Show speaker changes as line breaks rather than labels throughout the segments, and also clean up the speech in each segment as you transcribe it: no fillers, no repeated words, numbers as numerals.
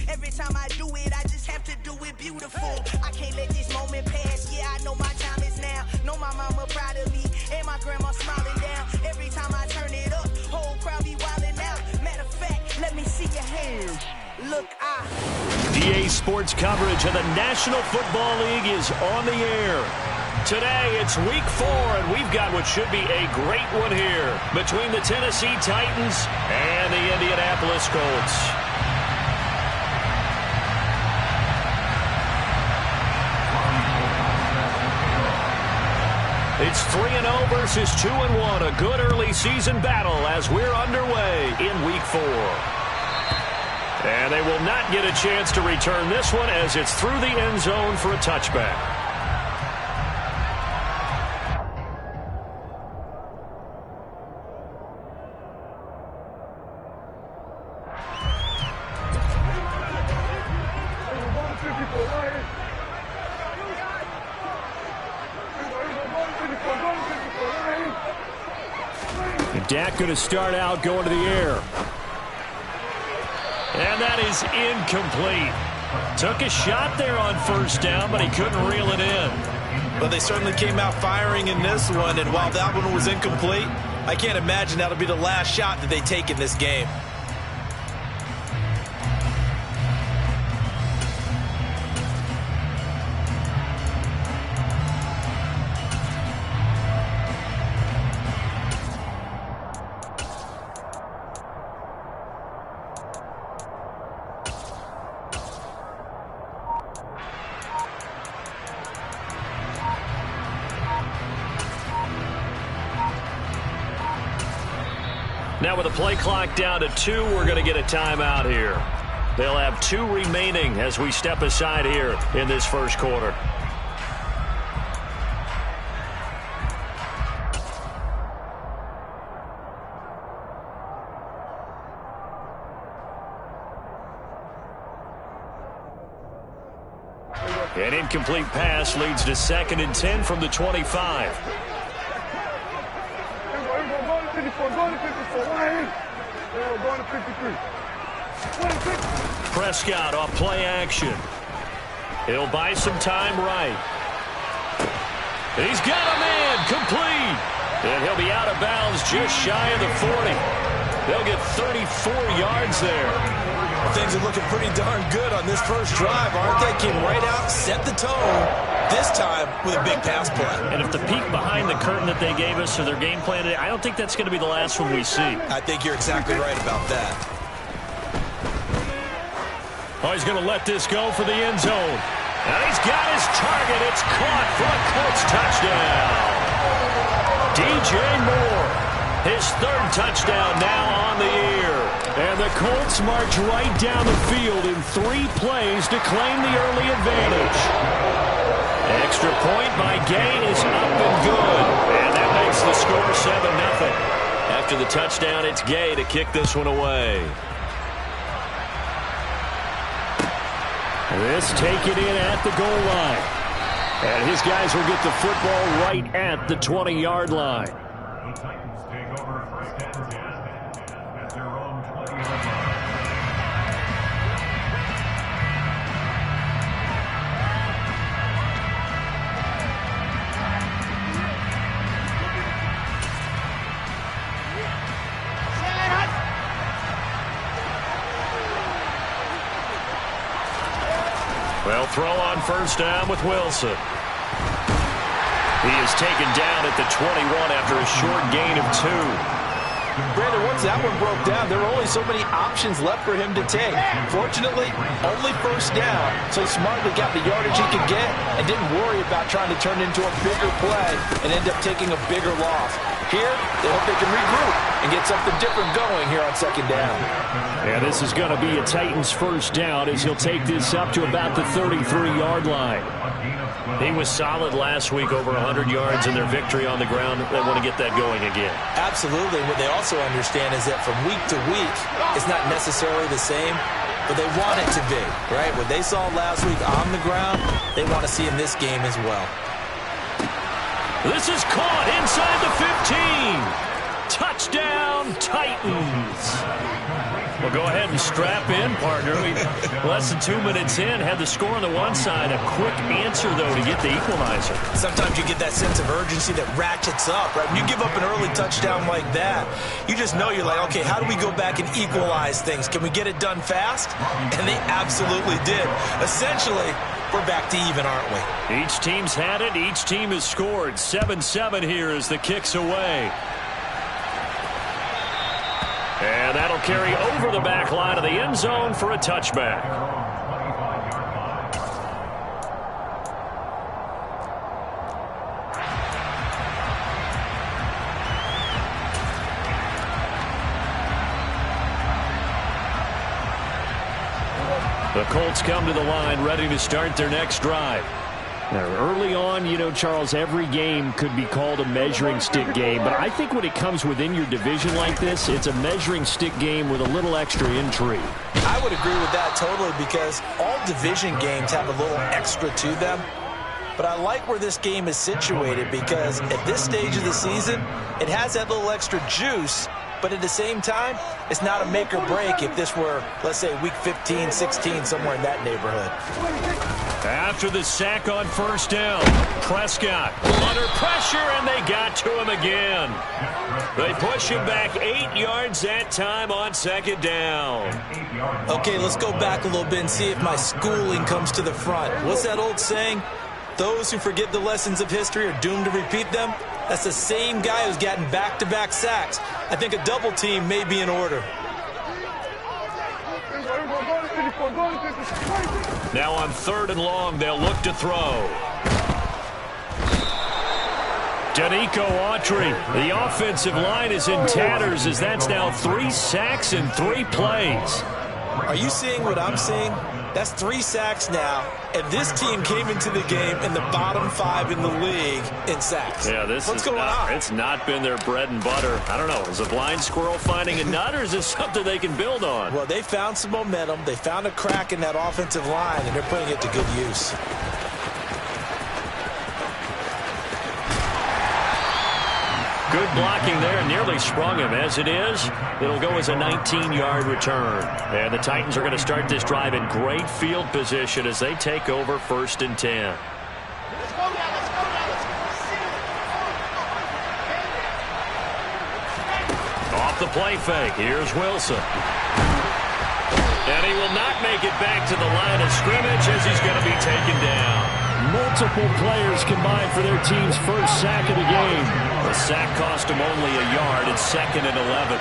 Every time I do it, I just have to do it beautiful. I can't let this moment pass. Yeah, I know my time is now. Know my mama proud of me, and my grandma smiling down. Every time I turn it up, whole crowd be wilding out. Matter of fact, let me see your hands. Look,
DA Sports coverage of the National Football League is on the air. Today, it's Week 4, and we've got what should be a great one here between the Tennessee Titans and the Indianapolis Colts. It's 3-0 versus 2-1, a good early season battle as we're underway in Week 4. And they will not get a chance to return this one as it's through the end zone for a touchback. Dak going to start out going to the air. And that is incomplete. Took a shot there on first down, but he couldn't reel it in.
But they certainly came out firing in this one, and while that one was incomplete, I can't imagine that'll be the last shot that they take in this game.
Now with the play clock down to 2, we're going to get a timeout here. They'll have 2 remaining as we step aside here in this first quarter. An incomplete pass leads to 2nd and 10 from the 25. Prescott off play action. He'll buy some time right. And he's got a man complete. And he'll be out of bounds just shy of the 40. They'll get 34 yards there.
Well, things are looking pretty darn good on this first drive, aren't they? Came right out, set the tone, this time with a big pass play.
And if the peek behind the curtain that they gave us or their game plan today, I don't think that's going to be the last one we see.
I think you're exactly right about that.
Oh, he's going to let this go for the end zone. And he's got his target. It's caught for a Colts touchdown. DJ Moore, his 3rd touchdown now on the year. And the Colts march right down the field in 3 plays to claim the early advantage. Extra point by Gay is up and good. And that makes the score 7-0. After the touchdown, it's Gay to kick this one away. This taken in at the goal line. And his guys will get the football right at the 20-yard line.
The Titans take over 1st and 10 at their own 20-yard line.
Well, throw on first down with Wilson. He is taken down at the 21 after a short gain of 2.
Brandon, once that one broke down, there were only so many options left for him to take. Fortunately, only first down, so he smartly got the yardage he could get and didn't worry about trying to turn it into a bigger play and end up taking a bigger loss. Here, they hope they can regroup and get something different going here on 2nd down.
Yeah, this is going to be a Titans first down as he'll take this up to about the 33-yard line. He was solid last week, over 100 yards in their victory on the ground. They want to get that going again.
Absolutely. What they also understand is that from week to week, it's not necessarily the same, but they want it to be, right? What they saw last week on the ground, they want to see in this game as well.
This is caught inside the 15. Touchdown, Titans.
Well,
Well, go ahead and strap in, partner. Less than 2 minutes in, had the score on the one side. A quick answer, though, to get the equalizer.
Sometimes you get that sense of urgency that ratchets up, right? When you give up an early touchdown like that, you just know you're like, okay, how do we go back and equalize things? Can we get it done fast? And they absolutely did. Essentially, we're back to even, aren't we?
Each team's had it. Each team has scored. 7-7 here as the kick's away. And that'll carry over the back line of the end zone for a touchback. The Colts come to the line ready to start their next drive. Now, early on, you know, Charles, every game could be called a measuring stick game. But I think when it comes within your division like this, it's a measuring stick game with a little extra intrigue.
I would agree with that totally because all division games have a little extra to them. But I like where this game is situated because at this stage of the season, it has that little extra juice. But at the same time, it's not a make or break if this were, let's say, week 15, 16, somewhere in that neighborhood.
After the sack on first down, Prescott under pressure, and they got to him again. They push him back 8 yards that time on second down.
Okay, let's go back a little bit and see if my schooling comes to the front. What's that old saying? Those who forget the lessons of history are doomed to repeat them. That's the same guy who's gotten back-to-back sacks. I think a double team may be in order.
Now on 3rd and long, they'll look to throw. Danico Autry. The offensive line is in tatters as that's now 3 sacks in 3 plays.
Are you seeing what I'm seeing? That's 3 sacks now, and this team came into the game in the bottom 5 in the league in sacks.
Yeah, what's going on? It's not been their bread and butter. I don't know. Is a blind squirrel finding a nut, or is this something they can build on?
Well, they found some momentum. They found a crack in that offensive line, and they're putting it to good use.
Good blocking there, nearly sprung him. As it is, it'll go as a 19-yard return. And the Titans are going to start this drive in great field position as they take over 1st and 10. Off the play fake, here's Wilson. And he will not make it back to the line of scrimmage as he's going to be taken down.
Multiple players combined for their team's first sack of the game.
The sack cost him only a yard. It's 2nd and 11.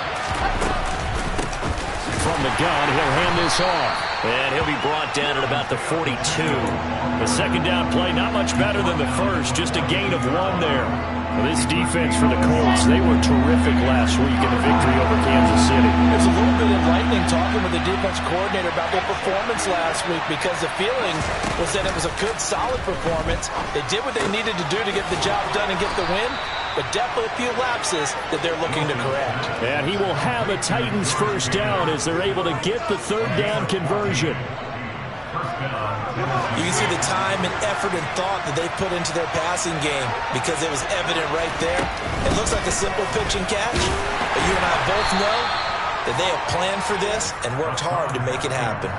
From the gun, he'll hand this off.
And he'll be brought down at about the 42. The second down play, not much better than the first. Just a gain of 1 there. Well, this defense for the Colts, they were terrific last week in the victory over Kansas City.
It was a little bit enlightening talking with the defense coordinator about their performance last week because the feeling was that it was a good, solid performance. They did what they needed to do to get the job done and get the win, but definitely a few lapses that they're looking to correct.
And he will have a Titans first down as they're able to get the 3rd down conversion.
You can see the time and effort and thought that they put into their passing game because it was evident right there. It looks like a simple pitch and catch, but you and I both know that they have planned for this and worked hard to make it happen.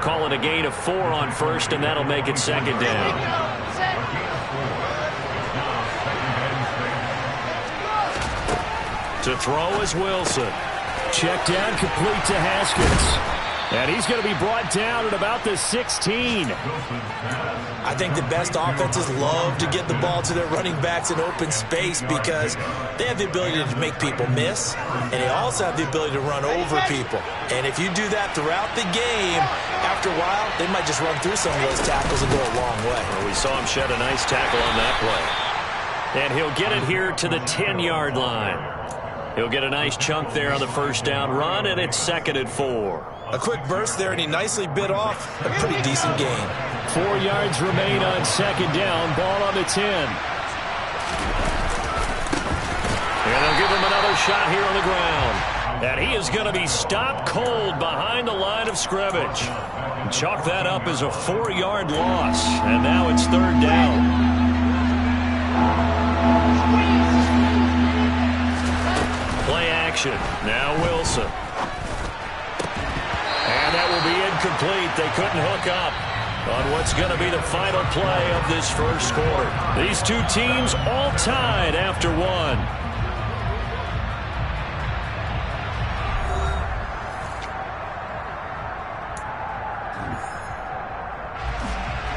Call it a gain of 4 on 1st, and that'll make it 2nd down. To throw is Wilson.
Check down complete to Haskins. And he's going to be brought down at about the 16.
I think the best offenses love to get the ball to their running backs in open space because they have the ability to make people miss, and they also have the ability to run over people. And if you do that throughout the game, after a while, they might just run through some of those tackles and go a long way.
Well, we saw him shed a nice tackle on that play. And he'll get it here to the 10-yard line. He'll get a nice chunk there on the first down run, and it's 2nd and 4.
A quick burst there, and he nicely bit off a pretty decent gain.
4 yards remain on 2nd down. Ball on the 10.
And they'll give him another shot here on the ground. And he is going to be stopped cold behind the line of scrimmage. Chalk that up as a 4-yard loss. And now it's 3rd down. Play action. Now Wilson. incomplete. They couldn't hook up on what's going to be the final play of this first quarter. These two teams all tied after one.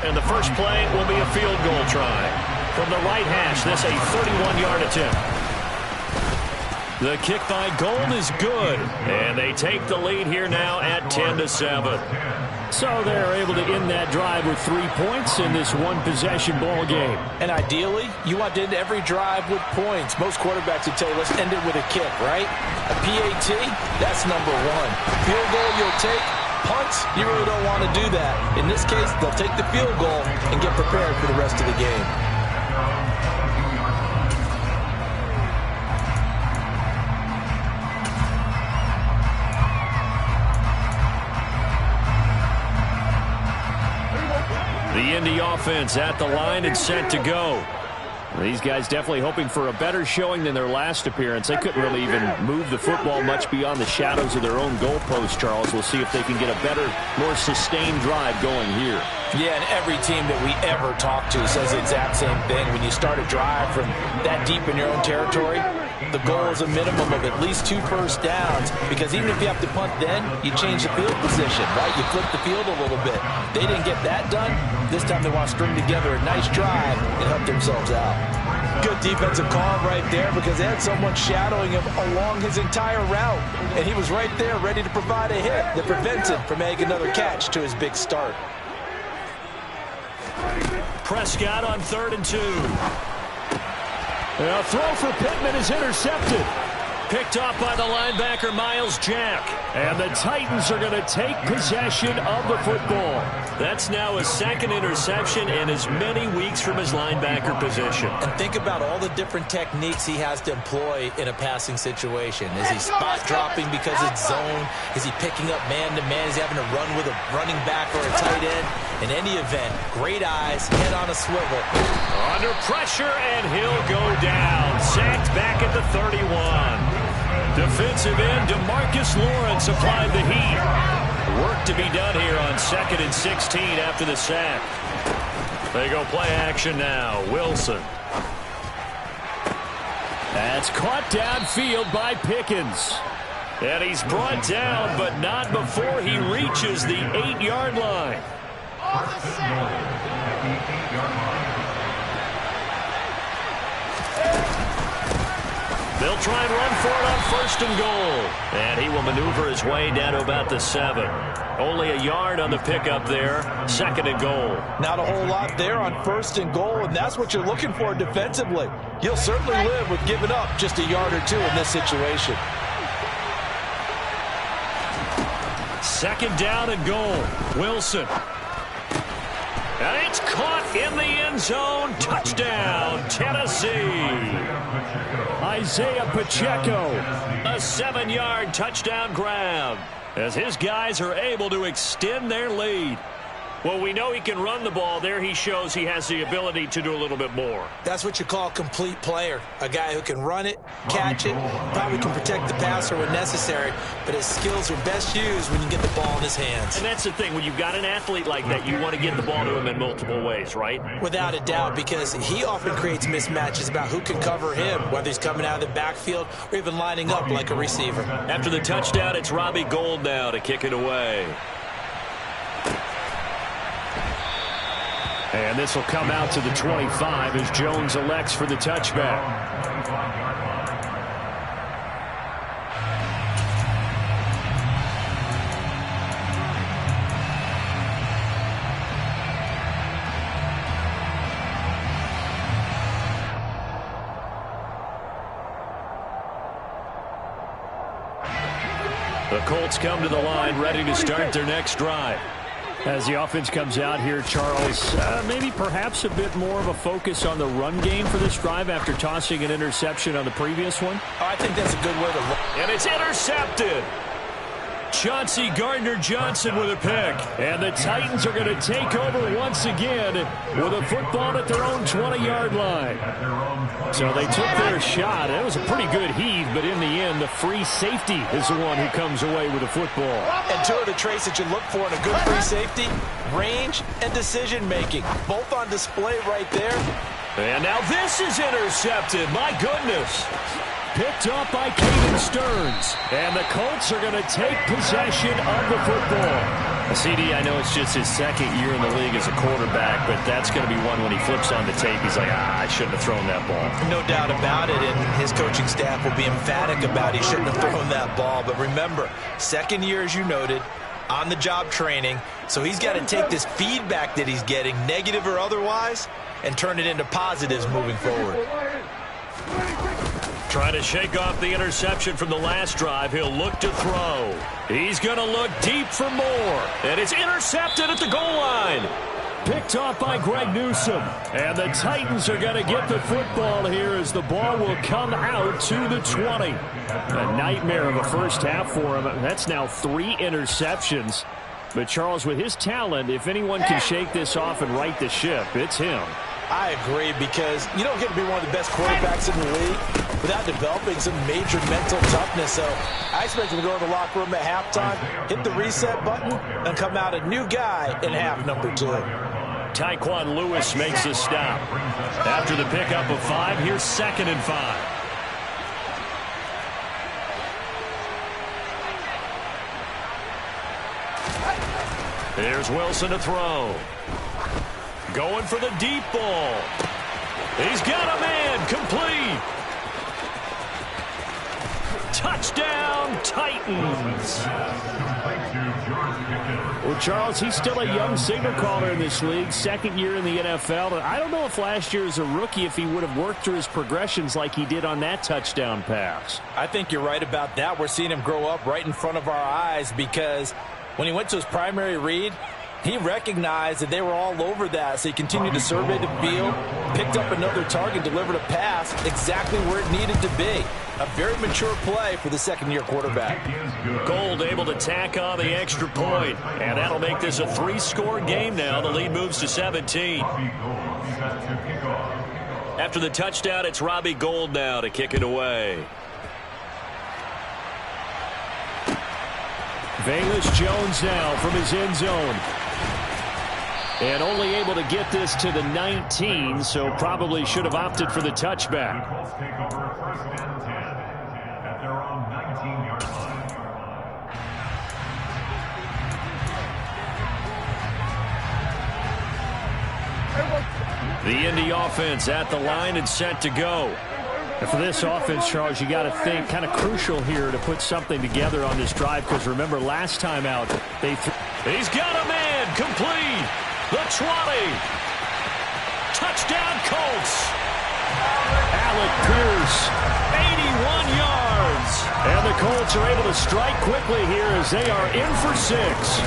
And the first play will be a field goal try. From the right hash, this a 31-yard attempt. The kick by Gold is good. And they take the lead here now at 10-7.
So they're able to end that drive with 3 points in this one-possession ball game.
And ideally, you want to end every drive with points. Most quarterbacks would tell you, let's end it with a kick, right? A PAT, that's number one. Field goal you'll take. Punts, you really don't want to do that. In this case, they'll take the field goal and get prepared for the rest of the game.
The Indy offense at the line and set to go.
These guys definitely hoping for a better showing than their last appearance. They couldn't really even move the football much beyond the shadows of their own goalpost, Charles. We'll see if they can get a better, more sustained drive going here.
Yeah, and every team that we ever talk to says the exact same thing. When you start a drive from that deep in your own territory, the goal is a minimum of at least 2 first downs, because even if you have to punt then, you change the field position, right? You flip the field a little bit. They didn't get that done. This time they want to string together a nice drive and help themselves out. Good defensive call right there, because they had someone shadowing him along his entire route, and he was right there ready to provide a hit that prevents him from making another catch to his big start.
Prescott on 3rd and 2.
A throw for Pittman is intercepted.
Picked off by the linebacker, Miles Jack.
And the Titans are going to take possession of the football.
That's now his 2nd interception in as many weeks from his linebacker position.
And think about all the different techniques he has to employ in a passing situation. Is he spot dropping because it's zone? Is he picking up man-to-man? Is he having to run with a running back or a tight end? In any event, great eyes, head on a swivel.
Under pressure, and he'll go down. Sacked back at the 31. Defensive end DeMarcus Lawrence applied the heat. Work to be done here on 2nd and 16 after the sack. They go play action now. Wilson.
That's caught downfield by Pickens.
And he's brought down, but not before he reaches the 8-yard line. They'll try and run for it on 1st and goal. And he will maneuver his way down to about the 7. Only a yard on the pickup there. 2nd and goal.
Not a whole lot there on 1st and goal, and that's what you're looking for defensively. You'll certainly live with giving up just a yard or 2 in this situation.
2nd down and goal. Wilson. And it's caught in the end zone. Touchdown, Tennessee.
Isaiah Pacheco.
A 7-yard touchdown grab as his guys are able to extend their lead. Well, we know he can run the ball. There he shows he has the ability to do a little bit more.
That's what you call a complete player. A guy who can run it, catch it, probably can protect the passer when necessary, but his skills are best used when you get the ball in his hands.
And that's the thing. When you've got an athlete like that, you want to get the ball to him in multiple ways, right?
Without a doubt, because he often creates mismatches about who can cover him, whether he's coming out of the backfield or even lining up like a receiver.
After the touchdown, it's Robbie Gould now to kick it away.
And this will come out to the 25 as Jones elects for the touchback.
The Colts come to the line ready to start their next drive.
As the offense comes out here, Charles, maybe perhaps a bit more of a focus on the run game for this drive after tossing an interception on the previous one.
I think that's a good way to look.
And it's intercepted. Chauncey Gardner-Johnson with a pick. And the Titans are going to take over once again with a football at their own 20-yard line. So they took their shot. It was a pretty good heave, but in the end, the free safety is the one who comes away with the football.
And two of the traits that you look for in a good free safety, range and decision-making. Both on display right there.
And now this is intercepted. My goodness. Picked up by Caden Stearns. And the Colts are going to take possession of the football. CD, I know it's just his second year in the league as a quarterback, but that's going to be one when he flips on the tape. He's like, I shouldn't have thrown that ball.
No doubt about it, and his coaching staff will be emphatic about he shouldn't have thrown that ball. But remember, second year, as you noted, on-the-job training, so he's got to take this feedback that he's getting, negative or otherwise, and turn it into positives moving forward.
Trying to shake off the interception from the last drive. He'll look to throw. He's going to look deep for more. And it's intercepted at the goal line. Picked off by Greg Newsome. And the Titans are going to get the football here as the ball will come out to the 20. A nightmare of a first half for him. That's now 3 interceptions. But Charles, with his talent, if anyone can shake this off and right the ship, it's him.
I agree, because you don't get to be one of the best quarterbacks in the league without developing some major mental toughness. So I expect him to go to the locker room at halftime, hit the reset button, and come out a new guy in half number 2.
Tyquan Lewis makes the stop. After the pickup of 5, here's 2nd and 5. There's Wilson to throw. Going for the deep ball. He's got a man. Complete. Touchdown, Titans. Well, Charles, he's still a young signal caller in this league. Second year in the NFL. But I don't know if last year as a rookie, if he would have worked through his progressions like he did on that touchdown pass.
I think you're right about that. We're seeing him grow up right in front of our eyes, because when he went to his primary read, he recognized that they were all over that, so he continued to survey the field, picked up another target, delivered a pass exactly where it needed to be. A very mature play for the second-year quarterback.
Gold able to tack on the extra point, and that'll make this a 3-score game now. The lead moves to 17. After the touchdown, it's Robbie Gould now to kick it away. Velus Jones now from his end zone. And only able to get this to the 19, so probably should have opted for the touchback. The Indy offense at the line and set to go. And for this offense, Charles, you got to think kind of crucial here to put something together on this drive, because remember last time out, he's got a man. Complete. The 20. Touchdown, Colts. Alec Pierce, 81 yards. And the Colts are able to strike quickly here as they are in for 6.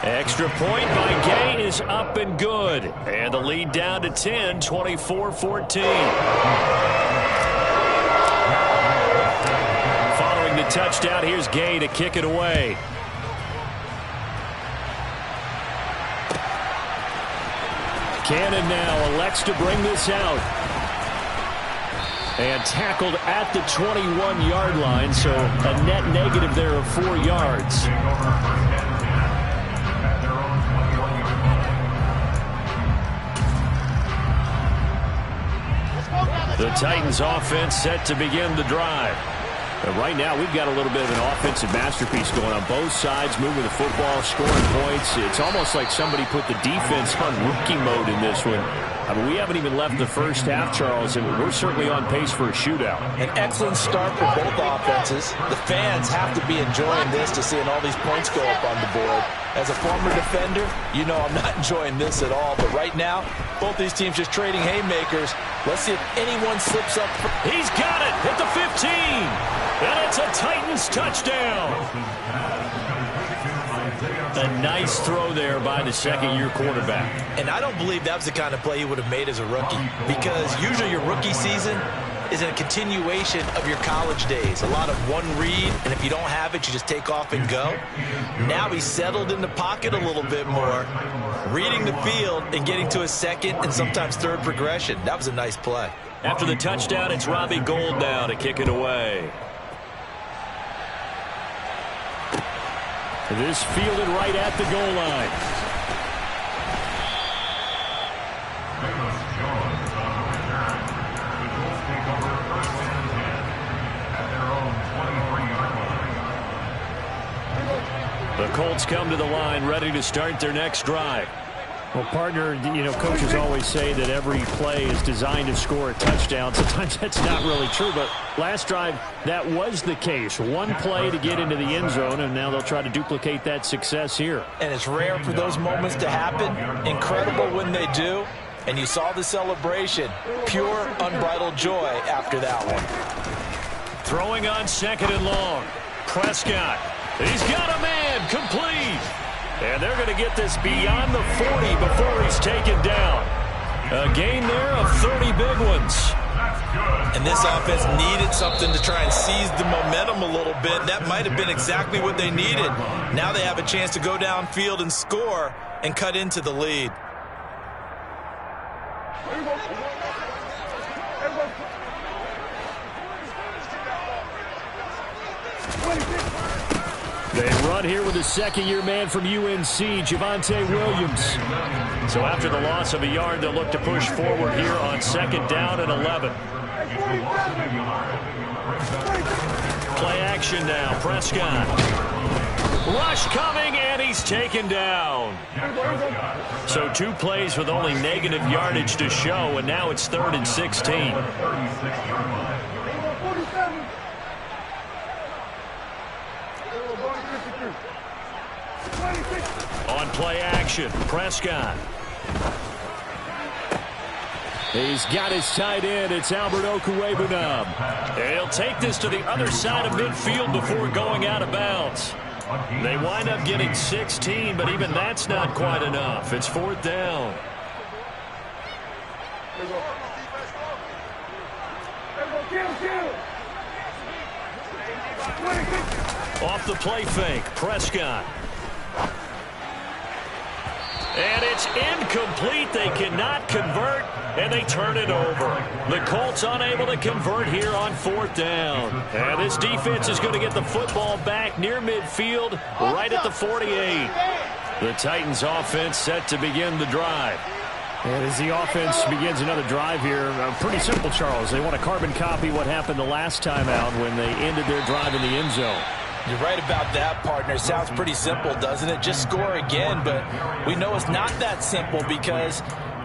Extra point by Gay is up and good. And the lead down to 10, 24-14. Following the touchdown, here's Gay to kick it away. Cannon now elects to bring this out. And tackled at the 21-yard line, so a net negative there of 4 yards. The Titans offense set to begin the drive. And right now, we've got a little bit of an offensive masterpiece going on both sides, moving the football, scoring points. It's almost like somebody put the defense on rookie mode in this one. I mean, we haven't even left the first half, Charles, and we're certainly on pace for a shootout.
An excellent start for both offenses. The fans have to be enjoying this to seeing all these points go up on the board. As a former defender, you know I'm not enjoying this at all. But right now, both these teams just trading haymakers. Let's see if anyone slips up.
He's got it at the 15. And it's a Titans touchdown. A nice throw there by the second-year quarterback.
And I don't believe that was the kind of play he would have made as a rookie, because usually your rookie season, is a continuation of your college days. A lot of one read, and if you don't have it, you just take off and go. Now he's settled in the pocket a little bit more, reading the field and getting to a second and sometimes third progression. That was a nice play.
After the touchdown, it's Robbie Gould now to kick it away. This fielded right at the goal line. The Colts come to the line ready to start their next drive.
Well, partner, you know, coaches always say that every play is designed to score a touchdown. Sometimes that's not really true, but last drive, that was the case. One play to get into the end zone, and now they'll try to duplicate that success here.
And it's rare for those moments to happen. Incredible when they do. And you saw the celebration. Pure, unbridled joy after that one.
Throwing on 2nd and long. Prescott. He's got a man. Complete. And they're going to get this beyond the 40 before he's taken down. A gain there of 30 big ones.
And this offense needed something to try and seize the momentum a little bit. That might have been exactly what they needed. Now they have a chance to go downfield and score and cut into the lead.
They run here with a second-year man from UNC, Javonte Williams. So after the loss of a yard, they'll look to push forward here on 2nd down and 11. Play action now. Prescott. Rush coming, and he's taken down. So 2 plays with only negative yardage to show, and now it's 3rd and 16. On play action, Prescott. He's got his tight end. It's Albert Okwuegbunam. And he'll take this to the other side of midfield before going out of bounds. They wind up getting 16, but even that's not quite enough. It's 4th down. Off the play fake, Prescott. And it's incomplete. They cannot convert, and they turn it over. The Colts unable to convert here on 4th down. And this defense is going to get the football back near midfield, right at the 48. The Titans offense set to begin the drive.
And as the offense begins another drive here, pretty simple, Charles. They want to carbon copy what happened the last time out when they ended their drive in the end zone.
You're right about that, partner. Sounds pretty simple, doesn't it? Just score again, but we know it's not that simple because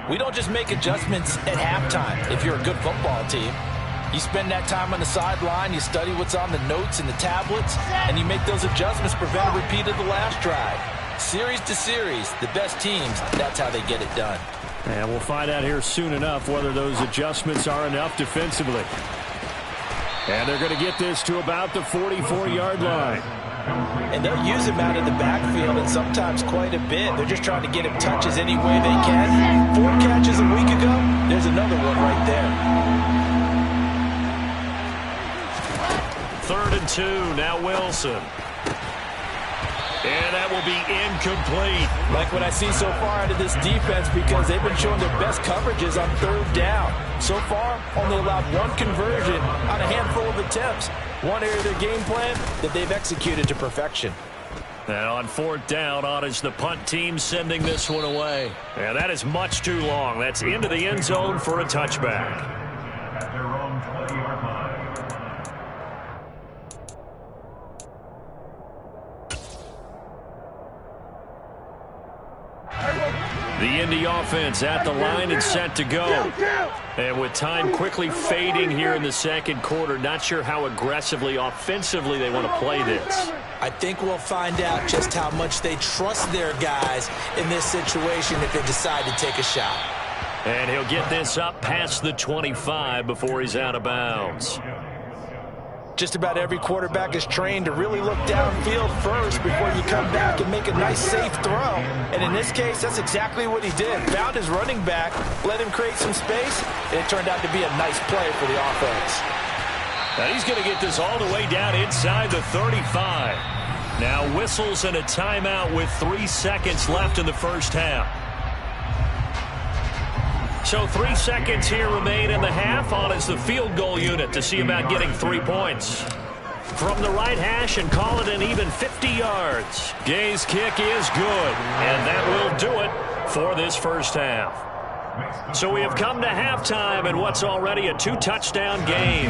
we don't just make adjustments at halftime if you're a good football team. You spend that time on the sideline, you study what's on the notes and the tablets, and you make those adjustments, prevent a repeat of the last drive. Series to series, the best teams, that's how they get it done.
And we'll find out here soon enough whether those adjustments are enough defensively. And they're going to get this to about the 44-yard line.
And they'll use him out of the backfield, and sometimes quite a bit. They're just trying to get him touches any way they can. 4 catches a week ago, there's another one right there.
3rd and 2, now Wilson. And that will be incomplete.
Like what I see so far out of this defense, because they've been showing their best coverages on 3rd down. So far, only allowed 1 conversion on a handful of attempts. One area of their game plan that they've executed to perfection.
And on 4th down, on is the punt team sending this one away. And that is much too long. That's into the end zone for a touchback.
At their own 20-yard line.
The Indy offense at the line and set to go. And with time quickly fading here in the 2nd quarter, not sure how aggressively, offensively they want to play this.
I think we'll find out just how much they trust their guys in this situation if they decide to take a shot.
And he'll get this up past the 25 before he's out of bounds.
Just about every quarterback is trained to really look downfield first before you come back and make a nice, safe throw. And in this case, that's exactly what he did. Found his running back, let him create some space, and it turned out to be a nice play for the offense.
Now he's going to get this all the way down inside the 35. Now whistles and a timeout with 3 seconds left in the first half. So 3 seconds here remain in the half. On is the field goal unit to see about getting 3 points. From the right hash and call it an even 50 yards. Gay's kick is good, and that will do it for this first half. So we have come to halftime in what's already a 2-touchdown game.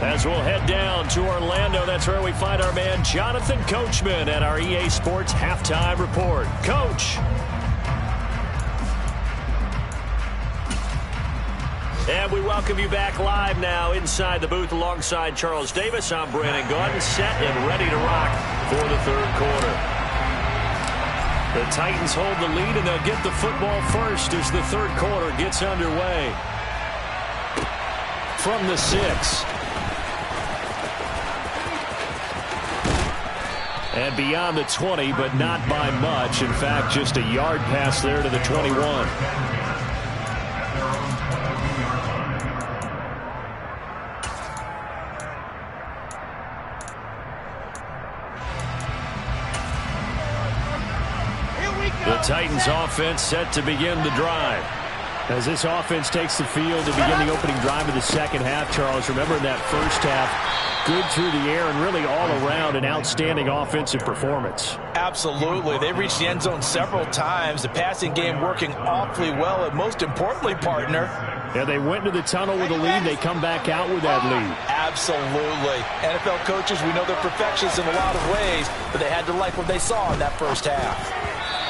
As we'll head down to Orlando, that's where we find our man Jonathan Coachman at our EA Sports Halftime Report. Coach. And we welcome you back live now inside the booth alongside Charles Davis. I'm Brandon Gordon, set and ready to rock for the third quarter. The Titans hold the lead, and they'll get the football first as the third quarter gets underway. From the 6. And beyond the 20, but not by much. In fact, just a yard pass there to the 21. The Titans offense set to begin the drive. As this offense takes the field to begin the opening drive of the second half, Charles, remember in that first half, good through the air and really all around an outstanding offensive performance.
Absolutely. They reached the end zone several times. The passing game working awfully well, and most importantly, partner.
Yeah, they went into the tunnel with a lead. They come back out with that lead.
Absolutely. NFL coaches, we know they're perfectionists in a lot of ways, but they had to like what they saw in that first half.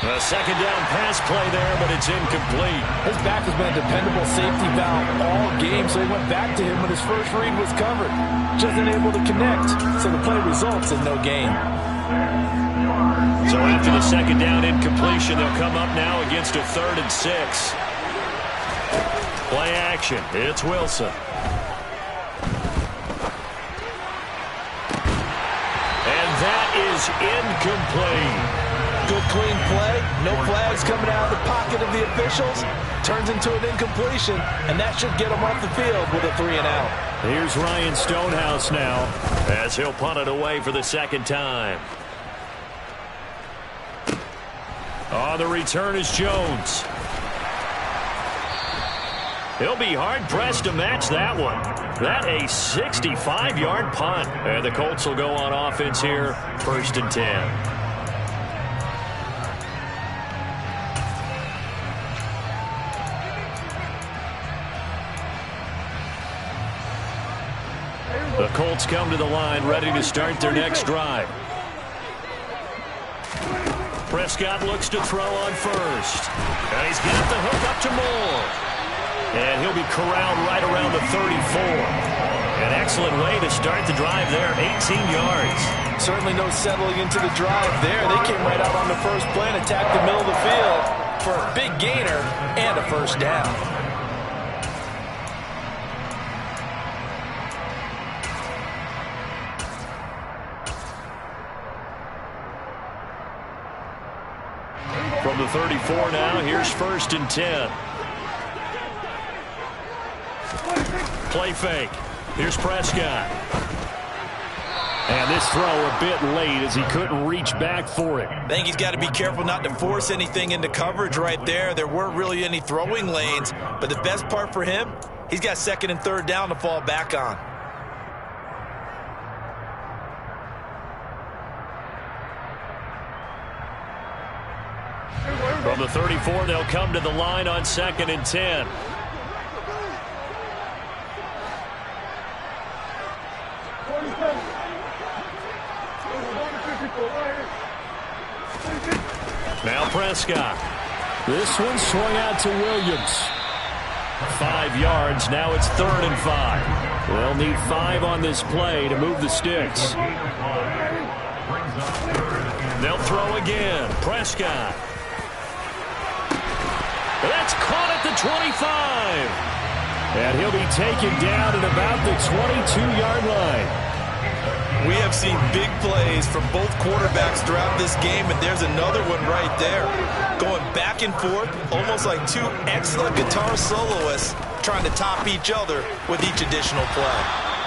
A second down pass play there, but it's incomplete.
His back has been a dependable safety valve all game, so he went back to him when his first read was covered. Just unable to connect, so the play results in no gain.
So after the second down incompletion, they'll come up now against a 3rd and 6. Play action. It's Wilson. And that is incomplete.
Good clean play, no flags coming out of the pocket of the officials. Turns into an incompletion, and that should get him off the field with a 3-and-out.
Here's Ryan Stonehouse now as he'll punt it away for the second time. On the return is Jones. He'll be hard-pressed to match that one. That a 65-yard punt. And the Colts will go on offense here, 1st and 10. The Colts come to the line, ready to start their next drive. Prescott looks to throw on first. And he's got the hook up to Moore. And he'll be corralled right around the 34. An excellent way to start the drive there, 18 yards.
Certainly no settling into the drive there. They came right out on the first play and attacked the middle of the field for a big gainer and a first down.
From the 34 now, here's 1st and 10. Play fake. Here's Prescott. And this throw a bit late as he couldn't reach back for it.
I think he's got to be careful not to force anything into coverage right there. There weren't really any throwing lanes, but the best part for him, he's got 2nd and 3rd down to fall back on.
From the 34, they'll come to the line on 2nd and 10. Now Prescott.
This one swung out to Williams.
5 yards. Now it's 3rd and 5.
They'll need 5 on this play to move the sticks.
They'll throw again. Prescott. That's caught at the 25.
And he'll be taken down at about the 22-yard line.
We have seen big plays from both quarterbacks throughout this game, and there's another one right there. Going back and forth, almost like two excellent guitar soloists trying to top each other with each additional play.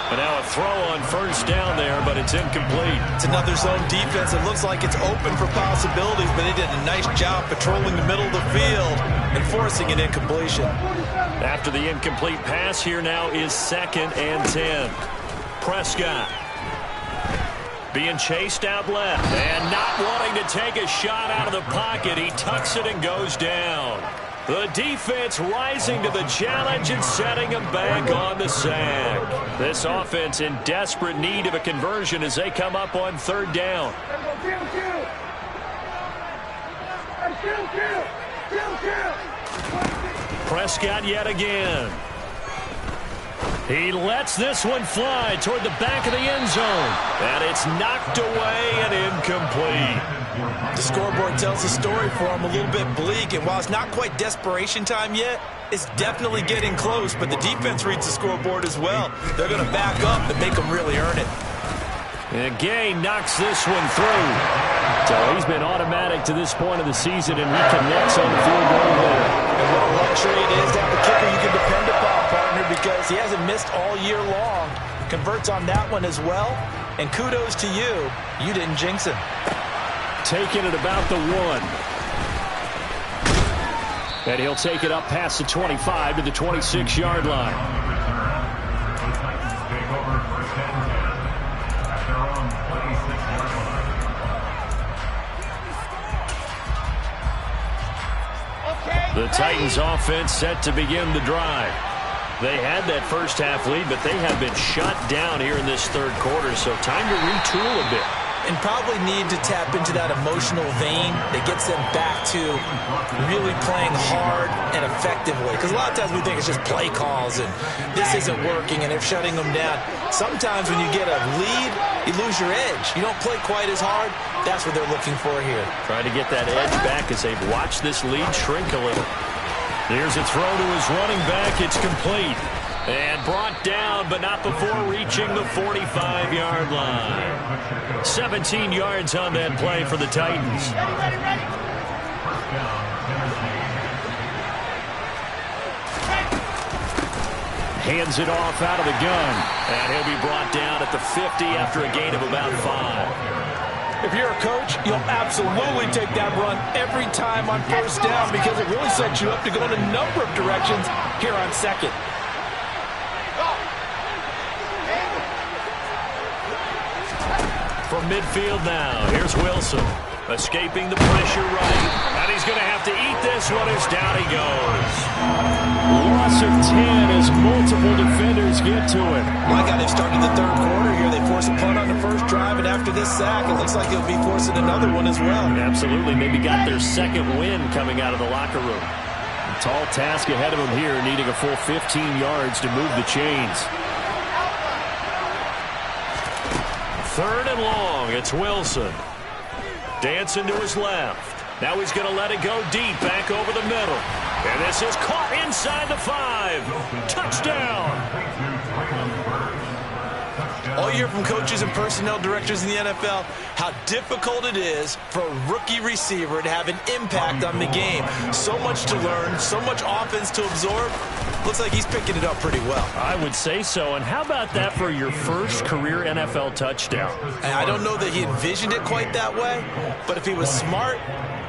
But now a throw on first down there, but it's incomplete.
It's another zone defense. It looks like it's open for possibilities, but they did a nice job patrolling the middle of the field and forcing an incompletion.
After the incomplete pass, here now is 2nd and 10. Prescott being chased out left and not wanting to take a shot out of the pocket. He tucks it and goes down. The defense rising to the challenge and setting him back on the sack. This offense in desperate need of a conversion as they come up on 3rd down. Prescott yet again. He lets this one fly toward the back of the end zone. And it's knocked away and incomplete.
The scoreboard tells the story for him, a little bit bleak, and while it's not quite desperation time yet, it's definitely getting close, but the defense reads the scoreboard as well. They're going to back up and make them really earn it.
And Gay knocks this one through.
So he's been automatic to this point of the season, and he connects on the field goal there.
And what a luxury it is to have a kicker you can depend upon, partner, because he hasn't missed all year long. Converts on that one as well, and kudos to you. You didn't jinx him.
Taking it about the 1. And he'll take it up past the 25 to the 26-yard line.
Take over 1st and 10 at their own 26-yard line.
The Titans offense set to begin the drive. They had that first half lead, but they have been shut down here in this 3rd quarter, so time to retool a bit.
And probably need to tap into that emotional vein that gets them back to really playing hard and effectively. Because a lot of times we think it's just play calls and this isn't working and they're shutting them down. Sometimes when you get a lead, you lose your edge. You don't play quite as hard. That's what they're looking for here.
Trying to get that edge back as they've watched this lead shrink a little. Here's a throw to his running back. It's complete. And brought down, but not before reaching the 45-yard line. 17 yards on that play for the Titans. Hands it off out of the gun. And he'll be brought down at the 50 after a gain of about 5.
If you're a coach, you'll absolutely take that run every time on first down because it really sets you up to go in a number of directions here on 2nd.
From midfield now, here's Wilson. Escaping the pressure right. And he's going to have to eat this one as down he goes. Loss of 10 as multiple defenders get to it.
Like how they've started the 3rd quarter here. They force a punt on the first drive, and after this sack, it looks like they'll be forcing another one as well.
Absolutely. Maybe got their 2nd win coming out of the locker room.
A tall task ahead of them here, needing a full 15 yards to move the chains.
3rd and long. It's Wilson. Dancing to his left. Now he's going to let it go deep, back over the middle. And this is caught inside the 5. Touchdown.
All year from coaches and personnel directors in the NFL, how difficult it is for a rookie receiver to have an impact on the game. So much to learn, so much offense to absorb. Looks like he's picking it up pretty well.
I would say so. And how about that for your first career NFL touchdown?
And I don't know that he envisioned it quite that way, but if he was smart,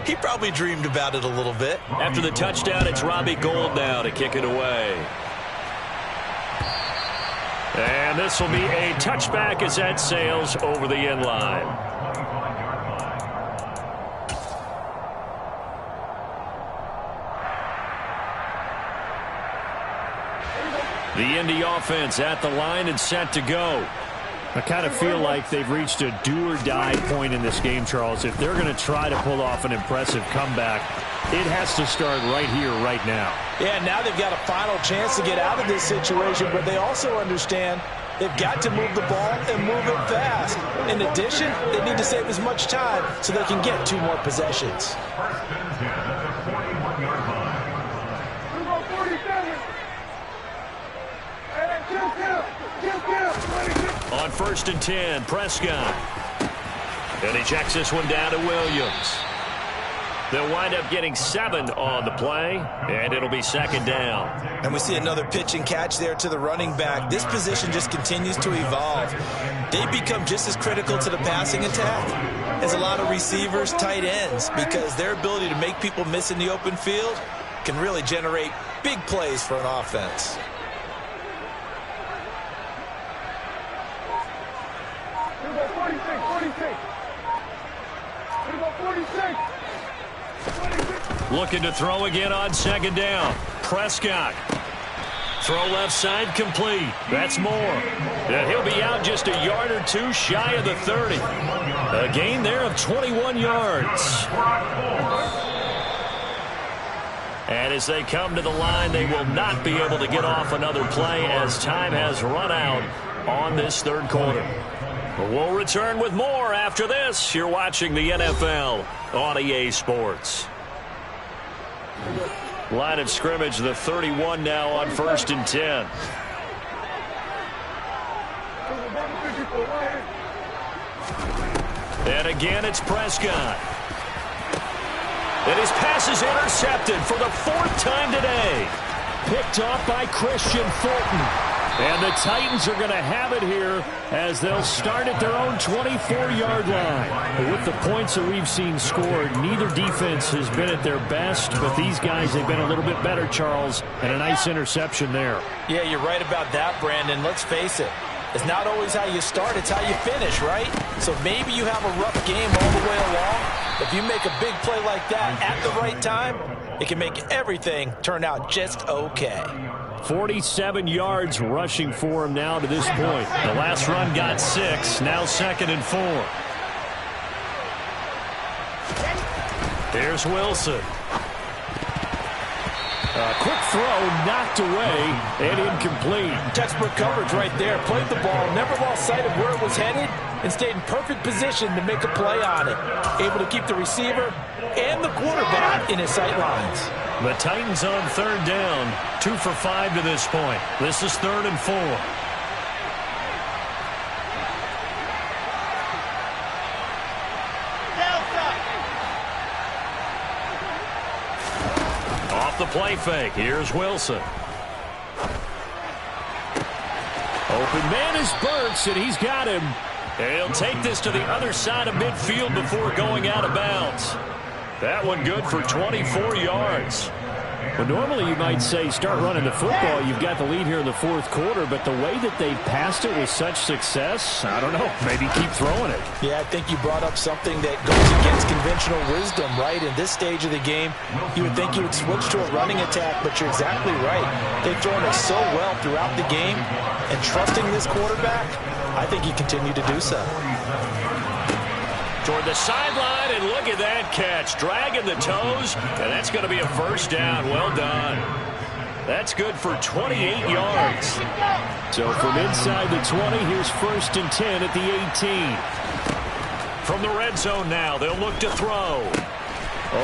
he probably dreamed about it a little bit.
After the touchdown, it's Robbie Gould now to kick it away. And this will be a touchback as that sails over the end line. The Indy offense at the line and set to go.
I kind of feel like they've reached a do-or-die point in this game, Charles. If they're going to try to pull off an impressive comeback, it has to start right here, right now.
Yeah, now they've got a final chance to get out of this situation, but they also understand they've got to move the ball and move it fast. In addition, they need to save as much time so they can get 2 more possessions.
1st and 10 at the 41-yard line.
47. Hey, kill. 26.
On 1st and 10, Prescott. And he checks this one down to Williams. They'll wind up getting 7 on the play, and it'll be 2nd down.
And we see another pitch and catch there to the running back. This position just continues to evolve. They become just as critical to the passing attack as a lot of receivers, tight ends, because their ability to make people miss in the open field can really generate big plays for an offense.
Looking to throw again on 2nd down. Prescott. Throw left side complete. That's Moore. And he'll be out just a yard or two shy of the 30. A gain there of 21 yards. And as they come to the line, they will not be able to get off another play as time has run out on this 3rd quarter. We'll return with more after this. You're watching the NFL on EA Sports. Line of scrimmage, the 31 now on 1st and 10. And again, it's Prescott. And his pass is intercepted for the 4th time today. Picked off by Christian Fulton. And the Titans are going to have it here as they'll start at their own 24-yard line. With the points that we've seen scored, neither defense has been at their best, but these guys have been a little bit better, Charles, and a nice interception there.
Yeah, you're right about that, Brandon. Let's face it. It's not always how you start, it's how you finish, right? So maybe you have a rough game all the way along. If you make a big play like that at the right time, it can make everything turn out just okay.
47 yards rushing for him now to this point. The last run got 6. Now 2nd and 4. Here's Wilson. A quick throw knocked away and incomplete.
Textbook coverage right there. Played the ball, never lost sight of where it was headed, and stayed in perfect position to make a play on it. Able to keep the receiver and the quarterback in his sight lines.
The Titans on 3rd down. 2 for 5 to this point. This is 3rd and 4. Off the play fake. Here's Wilson. Open man is Burks, and he's got him. And he'll take this to the other side of midfield before going out of bounds. That one good for 24 yards.
Well, normally you might say start running the football. You've got the lead here in the 4th quarter, but the way that they passed it with such success, I don't know, maybe keep throwing it.
Yeah, I think you brought up something that goes against conventional wisdom, right? In this stage of the game, you would think you would switch to a running attack, but you're exactly right. They've thrown it so well throughout the game, and trusting this quarterback, I think he continued to do so.
Toward the sideline, and look at that catch. Dragging the toes, and that's going to be a 1st down. Well done. That's good for 28 yards.
So from inside the 20, here's 1st and 10 at the 18.
From the red zone now, they'll look to throw.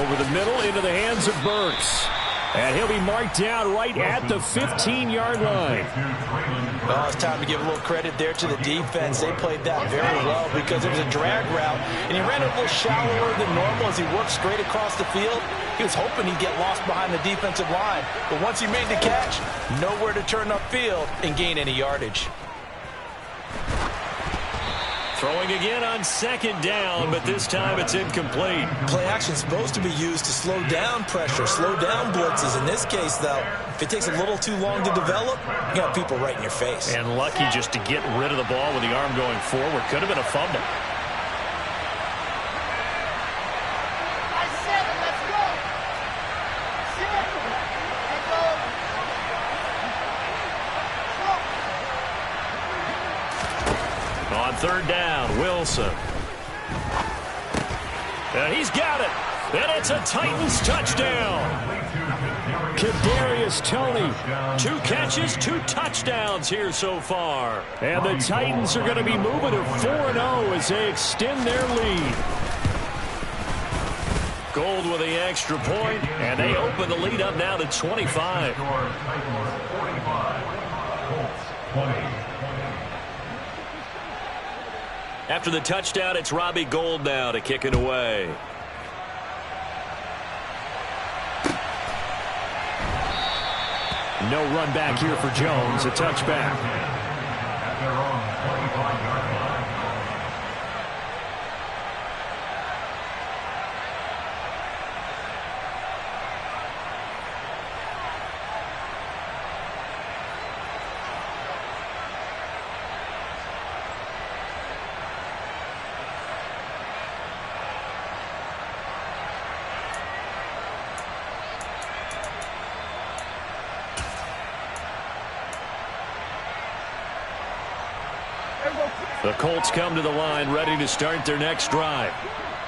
Over the middle into the hands of Burks. And he'll be marked down right at the 15-yard line.
Well, it's time to give a little credit there to the defense. They played that very well because it was a drag route, and he ran it a little shallower than normal as he worked straight across the field. He was hoping he'd get lost behind the defensive line, but once he made the catch, nowhere to turn upfield and gain any yardage.
Throwing again on 2nd down, but this time it's incomplete.
Play action is supposed to be used to slow down pressure, slow down blitzes. In this case, though, if it takes a little too long to develop, you got people right in your face.
And lucky just to get rid of the ball with the arm going forward. Could have been a fumble. On 3rd down, Wilson. And he's got it. And it's a Titans touchdown.
Kadarius Toney.
2 catches, 2 touchdowns here so far.
And the Titans are going to be moving to 4-0 as they extend their lead.
Gold with the extra point, and they open the lead up now to 25. After the touchdown, it's Robbie Gould now to kick it away.
No run back here for Jones. A touchback.
At their own 25-yard line.
The Colts come to the line, ready to start their next drive.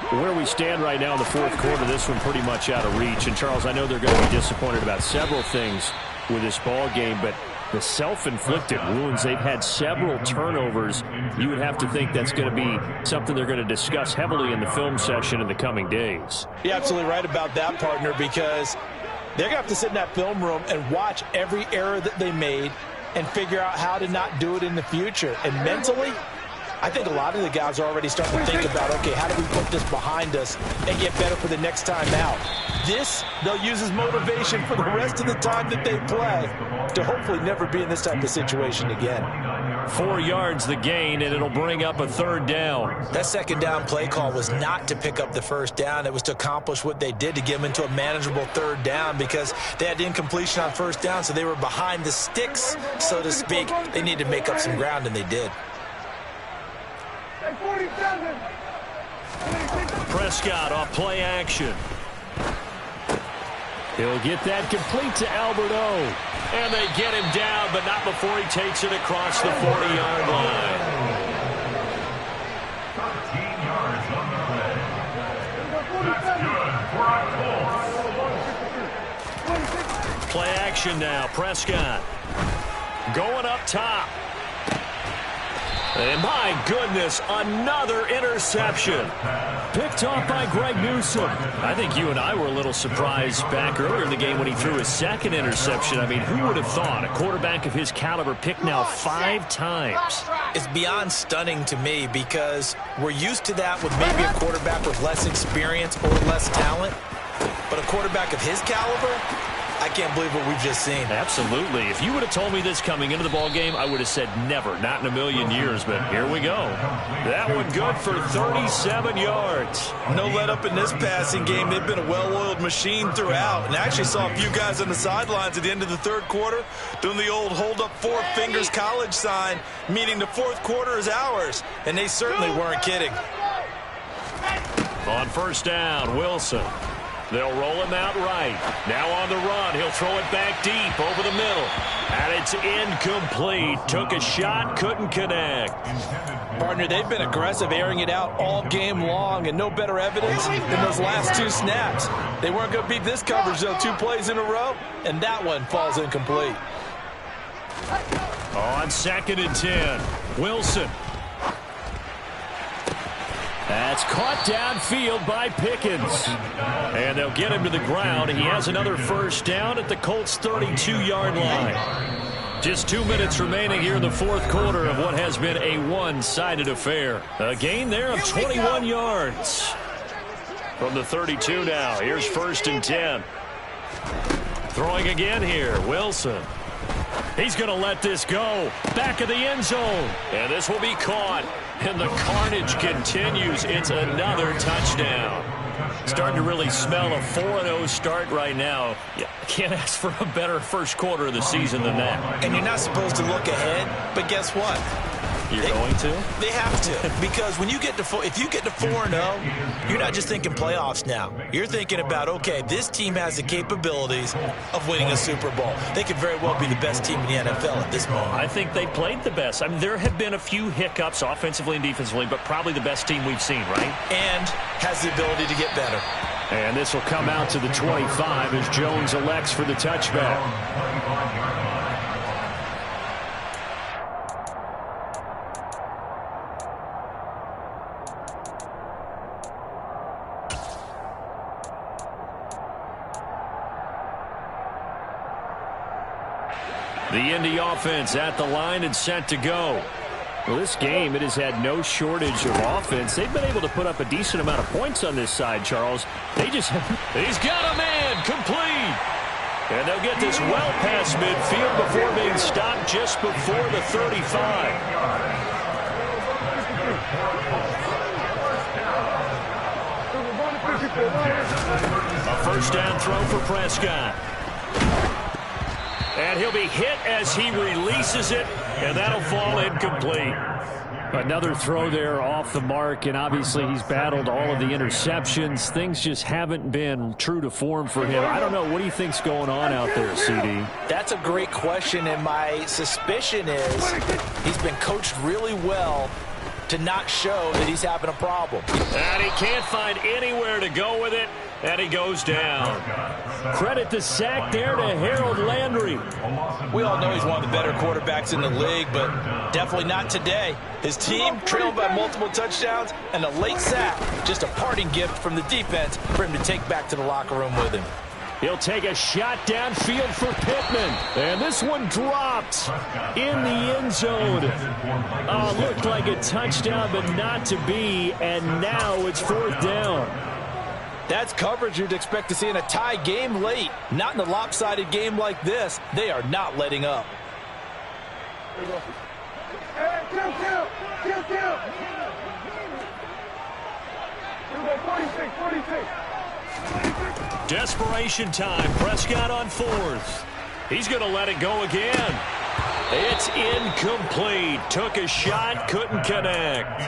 Where we stand right now in the fourth quarter, this one pretty much out of reach. And, Charles, I know they're going to be disappointed about several things with this ball game, but the self-inflicted wounds, they've had several turnovers. You would have to think that's going to be something they're going to discuss heavily in the film session in the coming days.
You're absolutely right about that, partner, because they're going to have to sit in that film room and watch every error that they made and figure out how to not do it in the future. And mentally, I think a lot of the guys are already starting to think about, okay, how do we put this behind us and get better for the next time out? This, they'll use as motivation for the rest of the time that they play to hopefully never be in this type of situation again.
4 yards the gain, and it'll bring up a third down.
That second down play call was not to pick up the first down. It was to accomplish what they did, to get them into a manageable third down, because they had incompletion on first down, so they were behind the sticks, so to speak. They needed to make up some ground, and they did.
Prescott off play action.
He'll get that complete to Alberto.
And they get him down, but not before he takes it across the 40-yard line.
13 yards on the play. That's good for a Colts.
Play action now. Prescott going up top. And my goodness, another interception.
Picked off by Greg Newsome.
I think you and I were a little surprised back earlier in the game when he threw his second interception. I mean, who would have thought a quarterback of his caliber picked now 5 times?
It's beyond stunning to me, because we're used to that with maybe a quarterback with less experience or less talent. But a quarterback of his caliber, I can't believe what we've just seen.
Absolutely. If you would have told me this coming into the ball game, I would have said never, not in a million years. But here we go. That one good for 37 yards.
No let up in this passing game. They've been a well-oiled machine throughout. And I actually saw a few guys on the sidelines at the end of the third quarter doing the old hold up 4 fingers college sign, meaning the fourth quarter is ours. And they certainly weren't kidding.
On first down, Wilson. They'll roll him out right. Now on the run. He'll throw it back deep over the middle. And it's incomplete. Took a shot, couldn't connect.
Partner, they've been aggressive, airing it out all game long, and no better evidence than those last 2 snaps. They weren't going to beat this coverage, though, 2 plays in a row, and that one falls incomplete.
On 2nd and 10, Wilson.
That's caught downfield by Pickens.
And they'll get him to the ground. He has another first down at the Colts' 32-yard line. Just 2 minutes remaining here in the fourth quarter of what has been a one-sided affair. A gain there of 21 yards. From the 32 now, here's 1st and 10. Throwing again here, Wilson. He's going to let this go. Back of the end zone. And this will be caught. And the carnage continues. It's another touchdown. Starting to really smell a 4-0 start right now. You can't ask for a better first quarter of the season than that.
And you're not supposed to look ahead, but guess what?
You're going to?
They have to, because when you get to if you get to 4-0, you're not just thinking playoffs now. You're thinking about, okay, this team has the capabilities of winning a Super Bowl. They could very well be the best team in the NFL at this moment.
I think they played the best. I mean, there have been a few hiccups offensively and defensively, but probably the best team we've seen, right?
And has the ability to get better.
And this will come out to the 25 as Jones elects for the touchback.
The Indy offense at the line and set to go.
Well, this game, it has had no shortage of offense. They've been able to put up a decent amount of points on this side, Charles. They just he's got a man complete. And they'll get this well past midfield before being stopped just before the 35. A first down throw for Prescott. And he'll be hit as he releases it, and that'll fall incomplete. Another throw there off the mark, and obviously he's battled all of the interceptions. Things just haven't been true to form for him. I don't know. What do you think's going on out there, CD?
That's a great question, and my suspicion is he's been coached really well to not show that he's having a problem.
And he can't find anywhere to go with it, and he goes down.
Credit the sack there to Harold Landry.
We all know he's one of the better quarterbacks in the league, but definitely not today. His team trailed by multiple touchdowns, and a late sack, just a parting gift from the defense for him to take back to the locker room with him.
He'll take a shot downfield for Pittman. And this one dropped in the end zone. Oh, looked like a touchdown, but not to be. And now it's fourth down.
That's coverage you'd expect to see in a tie game late. Not in a lopsided game like this. They are not letting up.
Desperation time. Prescott on fourth. He's going to let it go again. It's incomplete. Took a shot, couldn't connect.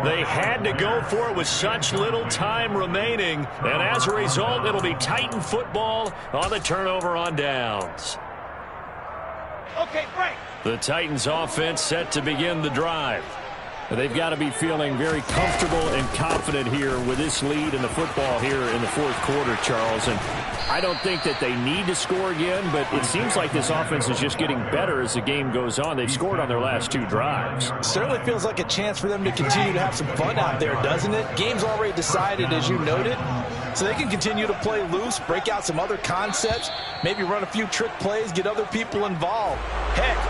They had to go for it with such little time remaining, and as a result, it'll be Titan football on the turnover on downs.
Okay, Frank.
The Titans offense set to begin the drive.
They've got to be feeling very comfortable and confident here with this lead in the football here in the fourth quarter, Charles. And I don't think that they need to score again, but it seems like this offense is just getting better as the game goes on. They've scored on their last two drives.
Certainly feels like a chance for them to continue to have some fun out there, doesn't it? Game's already decided, as you noted, so they can continue to play loose, break out some other concepts, maybe run a few trick plays, get other people involved. Heck,